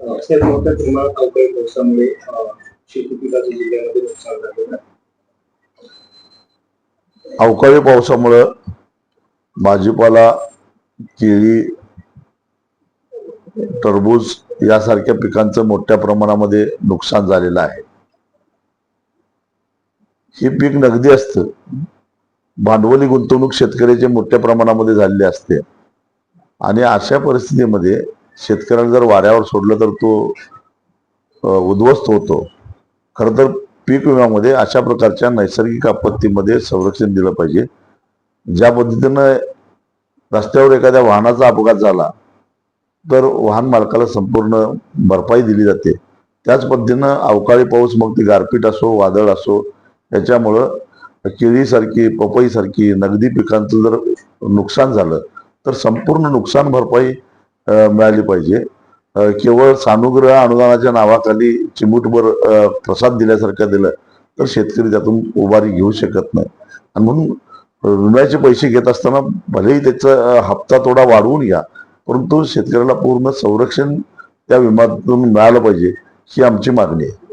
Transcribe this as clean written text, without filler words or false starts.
अशा मोठ्या प्रमाणात अवकाळी पावसामुळे शेती पिकाचं जिल्ह्यामध्ये नुकसान झालेलं आहे. अवकाळी पावसामुळं भाजीपाला, केळी, टरबूज यासारख्या पिकांचं मोठ्या प्रमाणामध्ये नुकसान झालेलं आहे. हे पीक नगदी असतं. भांडवली गुंतवणूक शेतकऱ्याची मोठ्या प्रमाणामध्ये झालेली असते आणि अशा परिस्थितीमध्ये शेतकऱ्याला जर वाऱ्यावर सोडलं तर तो उद्ध्वस्त होतो. खरं तर पीक विम्यामध्ये अशा प्रकारच्या नैसर्गिक आपत्तीमध्ये संरक्षण दिलं पाहिजे. ज्या पद्धतीनं रस्त्यावर एखाद्या वाहनाचा अपघात झाला तर वाहन मालकाला संपूर्ण भरपाई दिली जाते. त्याच पद्धतीनं अवकाळी पाऊस, मग ती गारपीट असो, वादळ असो, याच्यामुळं केळीसारखी, पपईसारखी नगदी पिकांचं जर नुकसान झालं तर संपूर्ण नुकसान भरपाई मिळाली पाहिजे. केवळ सानुग्रह अनुदानाच्या नावाखाली चिमूटभर प्रसाद दिल्यासारखं दिलं तर शेतकरी त्यातून उभारी घेऊ शकत नाही. आणि म्हणून विम्याचे पैसे घेत असताना भलेही त्याचा हप्ता थोडा वाढवून घ्या, परंतु शेतकऱ्याला पूर्ण संरक्षण त्या विम्यातून मिळालं पाहिजे, ही आमची मागणी आहे.